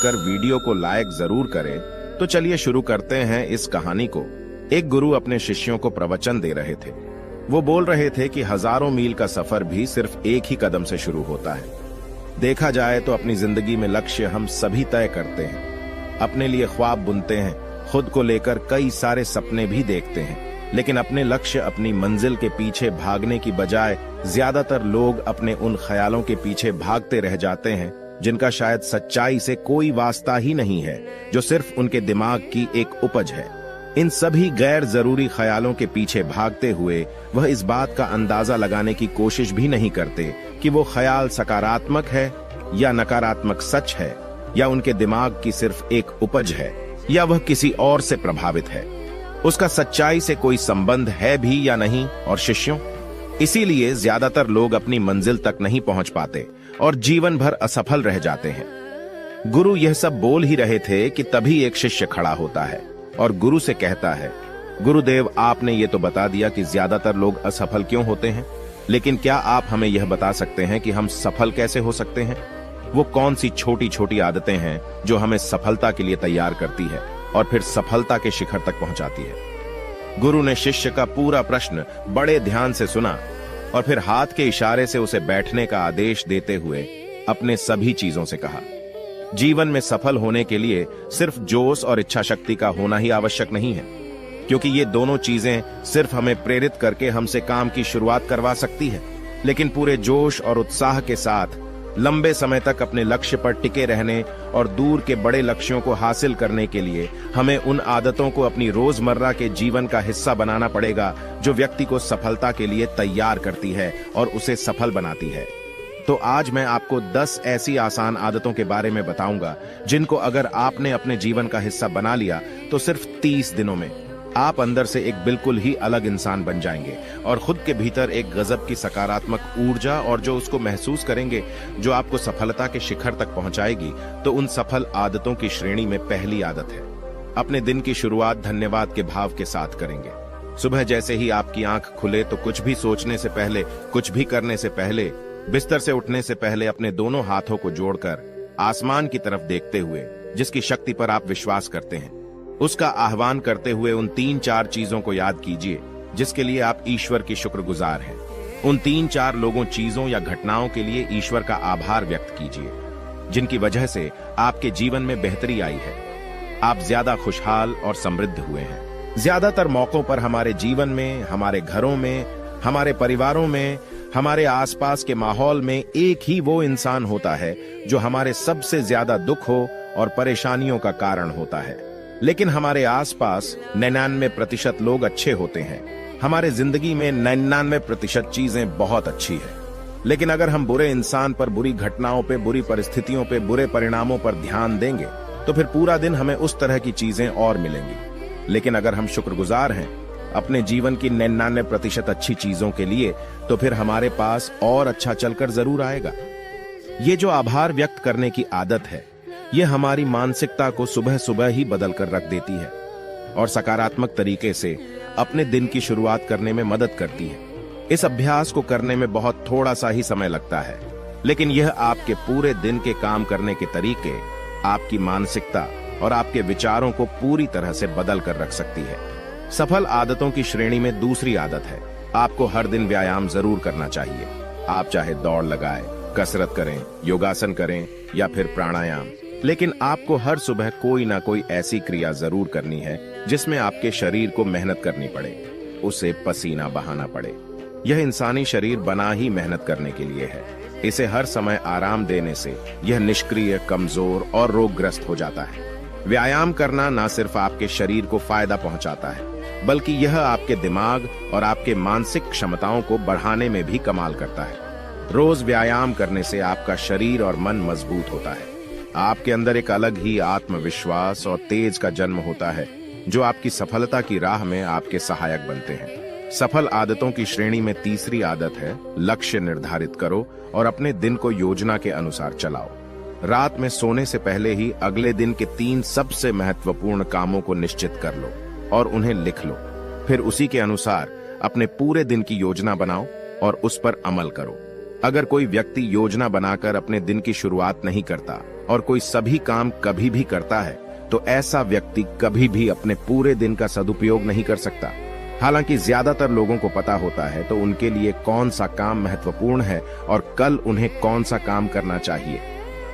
देखकर वीडियो को लाइक जरूर करें। तो चलिए शुरू करते हैं इस कहानी को। एक गुरु अपने शिष्यों को प्रवचन दे रहे थे। वो बोल रहे थे कि हजारों मील का सफर भी सिर्फ एक ही कदम से शुरू होता है। देखा जाए तो अपनी जिंदगी में लक्ष्य हम सभी तय करते हैं, अपने लिए ख्वाब बुनते हैं, खुद को लेकर कई सारे सपने भी देखते हैं, लेकिन अपने लक्ष्य, अपनी मंजिल के पीछे भागने की बजाय ज्यादातर लोग अपने उन ख्यालों के पीछे भागते रह जाते हैं जिनका शायद सच्चाई से कोई वास्ता ही नहीं है, जो सिर्फ उनके दिमाग की एक उपज है। इन सभी गैर जरूरी ख्यालों के पीछे भागते हुए वह इस बात का अंदाजा लगाने की कोशिश भी नहीं करते कि वो ख्याल सकारात्मक है या नकारात्मक सच है, या उनके दिमाग की सिर्फ एक उपज है, या वह किसी और से प्रभावित है, उसका सच्चाई से कोई संबंध है भी या नहीं। और शिष्यों, इसीलिए ज्यादातर लोग अपनी मंजिल तक नहीं पहुंच पाते और जीवन भर असफल रह जाते हैं। गुरु यह सब बोल ही रहे थे कि तभी एक शिष्य खड़ा होता है और गुरु से कहता है, गुरुदेव, आपने ये तो बता दिया कि ज्यादातर लोग असफल क्यों होते हैं, लेकिन क्या आप हमें यह बता सकते हैं कि हम सफल कैसे हो सकते हैं? वो कौन सी छोटी छोटी आदतें हैं जो हमें सफलता के लिए तैयार करती है और फिर सफलता के शिखर तक पहुंचाती है? गुरु ने शिष्य का पूरा प्रश्न बड़े ध्यान से सुना और फिर हाथ के इशारे से उसे बैठने का आदेश देते हुए अपने सभी चीजों से कहा, जीवन में सफल होने के लिए सिर्फ जोश और इच्छा शक्ति का होना ही आवश्यक नहीं है, क्योंकि ये दोनों चीजें सिर्फ हमें प्रेरित करके हमसे काम की शुरुआत करवा सकती है, लेकिन पूरे जोश और उत्साह के साथ लंबे समय तक अपने लक्ष्य पर टिके रहने और दूर के बड़े लक्ष्यों को हासिल करने के लिए हमें उन आदतों को अपनी रोजमर्रा के जीवन का हिस्सा बनाना पड़ेगा जो व्यक्ति को सफलता के लिए तैयार करती है और उसे सफल बनाती है। तो आज मैं आपको 10 ऐसी आसान आदतों के बारे में बताऊंगा जिनको अगर आपने अपने जीवन का हिस्सा बना लिया तो सिर्फ 30 दिनों में आप अंदर से एक बिल्कुल ही अलग इंसान बन जाएंगे और खुद के भीतर एक गजब की सकारात्मक ऊर्जा, और जो उसको महसूस करेंगे जो आपको सफलता के शिखर तक पहुंचाएगी। तो उन सफल आदतों की श्रेणी में पहली आदत है, अपने दिन की शुरुआत धन्यवाद के भाव के साथ करेंगे। सुबह जैसे ही आपकी आंख खुले तो कुछ भी सोचने से पहले, कुछ भी करने से पहले, बिस्तर से उठने से पहले अपने दोनों हाथों को जोड़कर आसमान की तरफ देखते हुए, जिसकी शक्ति पर आप विश्वास करते हैं, उसका आह्वान करते हुए उन 3-4 चीजों को याद कीजिए जिसके लिए आप ईश्वर की शुक्रगुजार हैं। उन 3-4 लोगों, चीजों या घटनाओं के लिए ईश्वर का आभार व्यक्त कीजिए जिनकी वजह से आपके जीवन में बेहतरी आई है, आप ज्यादा खुशहाल और समृद्ध हुए हैं। ज्यादातर मौकों पर हमारे जीवन में, हमारे घरों में, हमारे परिवारों में, हमारे आसपास के माहौल में एक ही वो इंसान होता है जो हमारे सबसे ज्यादा दुख हो और परेशानियों का कारण होता है। लेकिन हमारे आसपास 99% लोग अच्छे होते हैं। हमारे जिंदगी में 99% चीजें बहुत अच्छी है, लेकिन अगर हम बुरे इंसान पर, बुरी घटनाओं पे, बुरी परिस्थितियों पे, बुरे परिणामों पर ध्यान देंगे तो फिर पूरा दिन हमें उस तरह की चीजें और मिलेंगी। लेकिन अगर हम शुक्रगुजार हैं अपने जीवन की 99% अच्छी चीजों के लिए, तो फिर हमारे पास और अच्छा चलकर जरूर आएगा। ये जो आभार व्यक्त करने की आदत है, ये हमारी मानसिकता को सुबह सुबह ही बदल कर रख देती है और सकारात्मक तरीके से अपने दिन की शुरुआत करने में मदद करती है। इस अभ्यास को करने में बहुत थोड़ा सा ही समय लगता है, लेकिन यह आपके पूरे दिन के काम करने के तरीके, आपकी मानसिकता और आपके विचारों को पूरी तरह से बदल कर रख सकती है। सफल आदतों की श्रेणी में दूसरी आदत है, आपको हर दिन व्यायाम जरूर करना चाहिए। आप चाहे दौड़ लगाएं, कसरत करें, योगासन करें या फिर प्राणायाम, लेकिन आपको हर सुबह कोई ना कोई ऐसी क्रिया जरूर करनी है जिसमें आपके शरीर को मेहनत करनी पड़े, उसे पसीना बहाना पड़े। यह इंसानी शरीर बना ही मेहनत करने के लिए है। इसे हर समय आराम देने से यह निष्क्रिय, कमजोर और रोगग्रस्त हो जाता है। व्यायाम करना न सिर्फ आपके शरीर को फायदा पहुंचाता है, बल्कि यह आपके दिमाग और आपके मानसिक क्षमताओं को बढ़ाने में भी कमाल करता है। रोज व्यायाम करने से आपका शरीर और मन मजबूत होता है। आपके अंदर एक अलग ही आत्मविश्वास और तेज का जन्म होता है जो आपकी सफलता की राह में आपके सहायक बनते हैं। सफल आदतों की श्रेणी में तीसरी आदत है, लक्ष्य निर्धारित करो और अपने दिन को योजना के अनुसार चलाओ। रात में सोने से पहले ही अगले दिन के 3 सबसे महत्वपूर्ण कामों को निश्चित कर लो और उन्हें लिख लो। फिर उसी के अनुसार अपने पूरे दिन की योजना बनाओ और उस पर अमल करो। अगर कोई व्यक्ति योजना बनाकर अपने दिन की शुरुआत नहीं करता और कोई सभी काम कभी भी करता है, तो ऐसा व्यक्ति कभी भी अपने पूरे दिन का सदुपयोग नहीं कर सकता। हालांकि ज्यादातर लोगों को पता होता है तो उनके लिए कौन सा काम महत्वपूर्ण है और कल उन्हें कौन सा काम करना चाहिए,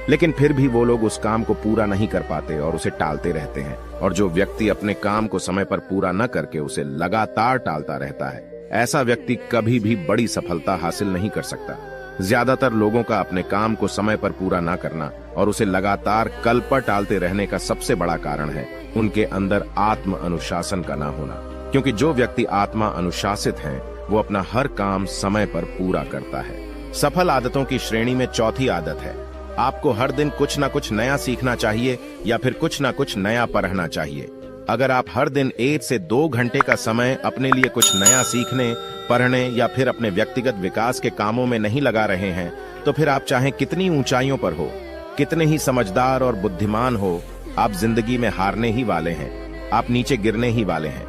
लेकिन फिर भी वो लोग उस काम को पूरा नहीं कर पाते और उसे टालते रहते हैं। और जो व्यक्ति अपने काम को समय पर पूरा न करके उसे लगातार टालता रहता है, ऐसा व्यक्ति कभी भी बड़ी सफलता हासिल नहीं कर सकता। ज्यादातर लोगों का अपने काम को समय पर पूरा ना करना और उसे लगातार कल पर टालते रहने का सबसे बड़ा कारण है उनके अंदर आत्म अनुशासन का ना होना। क्योंकि जो व्यक्ति आत्मा अनुशासित है वो अपना हर काम समय पर पूरा करता है। सफल आदतों की श्रेणी में चौथी आदत है, आपको हर दिन कुछ ना कुछ नया सीखना चाहिए या फिर कुछ ना कुछ नया पढ़ना चाहिए। अगर आप हर दिन 1 से 2 घंटे का समय अपने लिए कुछ नया सीखने, पढ़ने या फिर अपने व्यक्तिगत विकास के कामों में नहीं लगा रहे हैं, तो फिर आप चाहे कितनी ऊंचाइयों पर हो, कितने ही समझदार और बुद्धिमान हो, आप जिंदगी में हारने ही वाले हैं, आप नीचे गिरने ही वाले हैं।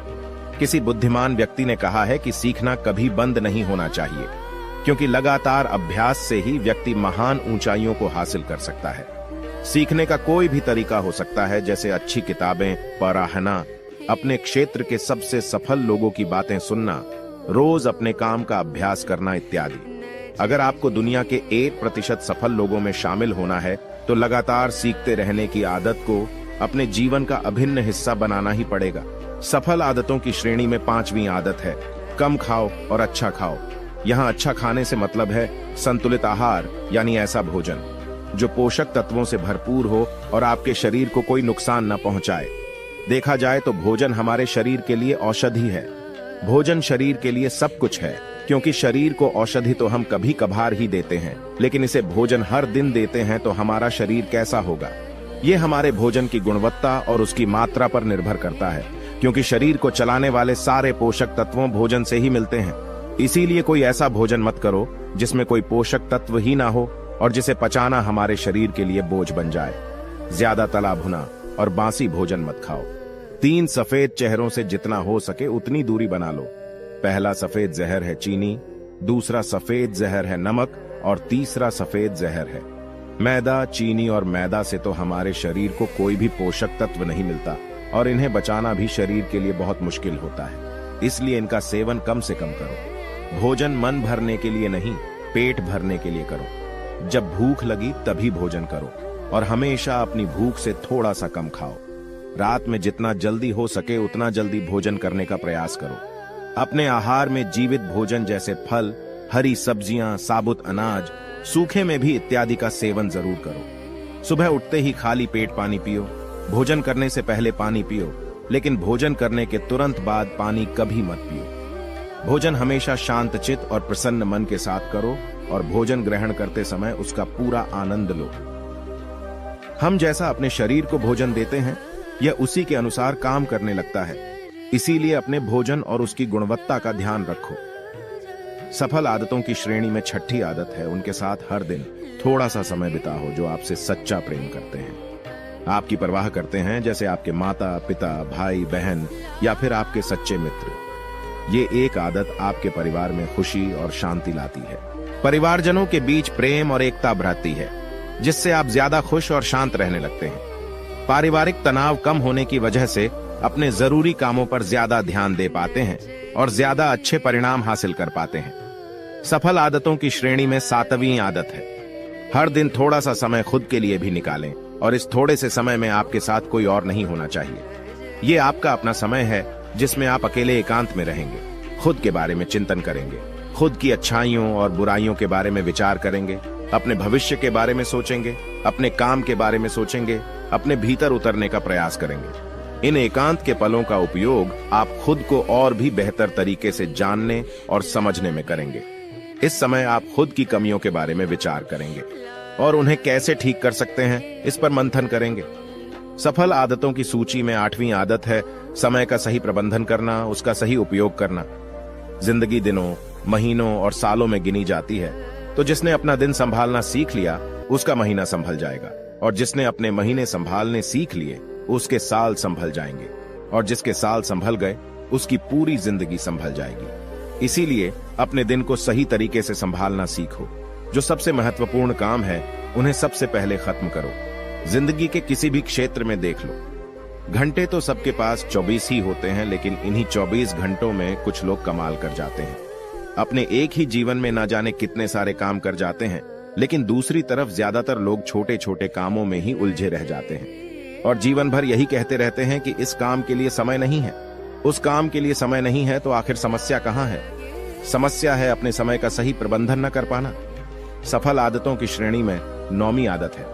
किसी बुद्धिमान व्यक्ति ने कहा है कि सीखना कभी बंद नहीं होना चाहिए, क्योंकि लगातार अभ्यास से ही व्यक्ति महान ऊंचाइयों को हासिल कर सकता है। सीखने का कोई भी तरीका हो सकता है, जैसे अच्छी किताबें पढ़ना, अपने क्षेत्र के सबसे सफल लोगों की बातें सुनना, रोज अपने काम का अभ्यास करना इत्यादि। अगर आपको दुनिया के 1% सफल लोगों में शामिल होना है तो लगातार सीखते रहने की आदत को अपने जीवन का अभिन्न हिस्सा बनाना ही पड़ेगा। सफल आदतों की श्रेणी में 5वीं आदत है, कम खाओ और अच्छा खाओ। यहाँ अच्छा खाने से मतलब है संतुलित आहार, यानी ऐसा भोजन जो पोषक तत्वों से भरपूर हो और आपके शरीर को कोई नुकसान न पहुंचाए। देखा जाए तो भोजन हमारे शरीर के लिए औषधि है। भोजन शरीर के लिए सब कुछ है, क्योंकि शरीर को औषधि तो हम कभी कभार ही देते हैं, लेकिन इसे भोजन हर दिन देते हैं तो हमारा शरीर कैसा होगा। ये हमारे भोजन की गुणवत्ता और उसकी मात्रा पर निर्भर करता है, क्योंकि शरीर को चलाने वाले सारे पोषक तत्वों भोजन से ही मिलते हैं। इसीलिए कोई ऐसा भोजन मत करो जिसमें कोई पोषक तत्व ही ना हो और जिसे पचाना हमारे शरीर के लिए बोझ बन जाए। ज्यादा तला भुना और बासी भोजन मत खाओ। 3 सफेद चेहरों से जितना हो सके उतनी दूरी बना लो। पहला सफेद जहर है चीनी, दूसरा सफेद जहर है नमक और तीसरा सफेद जहर है मैदा। चीनी और मैदा से तो हमारे शरीर को कोई भी पोषक तत्व नहीं मिलता और इन्हें बचाना भी शरीर के लिए बहुत मुश्किल होता है। इसलिए इनका सेवन कम से कम करो। भोजन मन भरने के लिए नहीं, पेट भरने के लिए करो। जब भूख लगी तभी भोजन करो और हमेशा अपनी भूख से थोड़ा सा कम खाओ। रात में जितना जल्दी हो सके उतना जल्दी भोजन करने का प्रयास करो। अपने आहार में जीवित भोजन जैसे फल, हरी सब्जियां, साबुत अनाज, सूखे में भी इत्यादि का सेवन जरूर करो। सुबह उठते ही खाली पेट पानी पियो। भोजन करने से पहले पानी पियो, लेकिन भोजन करने के तुरंत बाद पानी कभी मत पियो। भोजन हमेशा शांतचित्त और प्रसन्न मन के साथ करो और भोजन ग्रहण करते समय उसका पूरा आनंद लो। हम जैसा अपने शरीर को भोजन देते हैं, यह उसी के अनुसार काम करने लगता है। इसीलिए अपने भोजन और उसकी गुणवत्ता का ध्यान रखो। सफल आदतों की श्रेणी में 6ठी आदत है, उनके साथ हर दिन थोड़ा सा समय बिताओ जो आपसे सच्चा प्रेम करते हैं, आपकी परवाह करते हैं, जैसे आपके माता पिता, भाई बहन या फिर आपके सच्चे मित्र। ये एक आदत आपके परिवार में खुशी और शांति लाती है। परिवारजनों के बीच प्रेम और एकता बढ़ती है, जिससे आप ज्यादा खुश और शांत रहने लगते हैं। पारिवारिक तनाव कम होने की वजह से अपने जरूरी कामों पर ज्यादा ध्यान दे पाते हैं और ज्यादा अच्छे परिणाम हासिल कर पाते हैं। सफल आदतों की श्रेणी में 7वीं आदत है, हर दिन थोड़ा सा समय खुद के लिए भी निकालें और इस थोड़े से समय में आपके साथ कोई और नहीं होना चाहिए। ये आपका अपना समय है जिसमें आप अकेले एकांत में रहेंगे, खुद के बारे में चिंतन करेंगे, खुद की अच्छाइयों और बुराइयों के बारे में विचार करेंगे, अपने भविष्य के बारे में सोचेंगे, अपने काम के बारे में सोचेंगे, अपने भीतर उतरने का प्रयास करेंगे। इन एकांत के पलों का उपयोग आप खुद को और भी बेहतर तरीके से जानने और समझने में करेंगे। इस समय आप खुद की कमियों के बारे में विचार करेंगे और उन्हें कैसे ठीक कर सकते हैं इस पर मंथन करेंगे। सफल आदतों की सूची में 8वीं आदत है समय का सही प्रबंधन करना, उसका सही उपयोग करना। जिंदगी दिनों, महीनों और सालों में गिनी जाती है, तो जिसने अपना दिन संभालना सीख लिया उसका महीना संभल जाएगा, और जिसने अपने महीने संभालने सीख लिए उसके साल संभल जाएंगे, और जिसके साल संभल गए उसकी पूरी जिंदगी संभल जाएगी। इसीलिए अपने दिन को सही तरीके से संभालना सीखो। जो सबसे महत्वपूर्ण काम है उन्हें सबसे पहले खत्म करो। जिंदगी के किसी भी क्षेत्र में देख लो, घंटे तो सबके पास 24 ही होते हैं, लेकिन इन्हीं 24 घंटों में कुछ लोग कमाल कर जाते हैं। अपने एक ही जीवन में ना जाने कितने सारे काम कर जाते हैं, लेकिन दूसरी तरफ ज्यादातर लोग छोटे छोटे कामों में ही उलझे रह जाते हैं और जीवन भर यही कहते रहते हैं कि इस काम के लिए समय नहीं है, उस काम के लिए समय नहीं है। तो आखिर समस्या कहाँ है? समस्या है अपने समय का सही प्रबंधन न कर पाना। सफल आदतों की श्रेणी में 9वीं आदत है,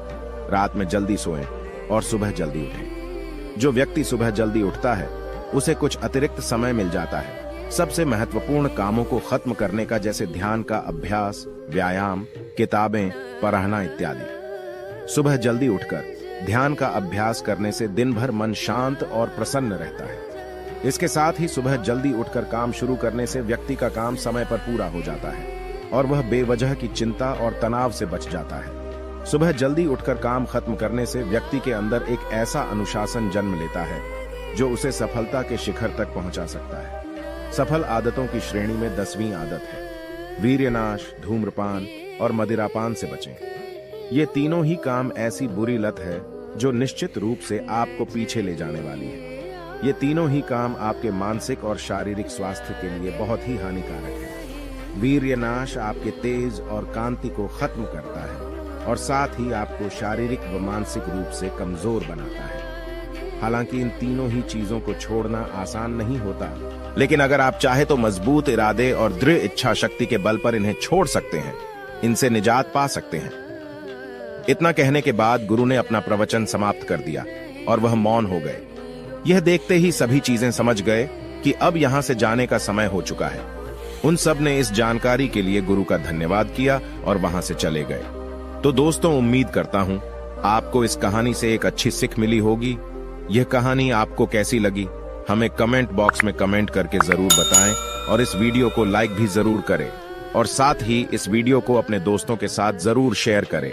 रात में जल्दी सोएं और सुबह जल्दी उठें। जो व्यक्ति सुबह जल्दी उठता है उसे कुछ अतिरिक्त समय मिल जाता है सबसे महत्वपूर्ण कामों को खत्म करने का, जैसे ध्यान का अभ्यास, व्यायाम, किताबें पढ़ना इत्यादि। सुबह जल्दी उठकर ध्यान का अभ्यास करने से दिन भर मन शांत और प्रसन्न रहता है। इसके साथ ही सुबह जल्दी उठकर काम शुरू करने से व्यक्ति का काम समय पर पूरा हो जाता है और वह बेवजह की चिंता और तनाव से बच जाता है। सुबह जल्दी उठकर काम खत्म करने से व्यक्ति के अंदर एक ऐसा अनुशासन जन्म लेता है जो उसे सफलता के शिखर तक पहुंचा सकता है। सफल आदतों की श्रेणी में 10वीं आदत है, वीर्यनाश, धूम्रपान और मदिरापान से बचें। ये तीनों ही काम ऐसी बुरी लत है जो निश्चित रूप से आपको पीछे ले जाने वाली है। ये तीनों ही काम आपके मानसिक और शारीरिक स्वास्थ्य के लिए बहुत ही हानिकारक है। वीर्यनाश आपके तेज और कांति को खत्म करता है और साथ ही आपको शारीरिक व मानसिक रूप से कमजोर बनाता है। हालांकि इन तीनों ही चीजों को छोड़ना आसान नहीं होता, लेकिन अगर आप चाहे तो मजबूत इरादे और दृढ़ इच्छा शक्ति के बल पर इन्हें छोड़ सकते हैं, इनसे निजात पा सकते हैं। इतना कहने के बाद गुरु ने अपना प्रवचन समाप्त कर दिया और वह मौन हो गए। यह देखते ही सभी चीजें समझ गए कि अब यहां से जाने का समय हो चुका है। उन सब ने इस जानकारी के लिए गुरु का धन्यवाद किया और वहां से चले गए। तो दोस्तों, उम्मीद करता हूं आपको इस कहानी से एक अच्छी सीख मिली होगी। यह कहानी आपको कैसी लगी हमें कमेंट बॉक्स में कमेंट करके जरूर बताएं और इस वीडियो को लाइक भी जरूर करें और साथ ही इस वीडियो को अपने दोस्तों के साथ जरूर शेयर करें।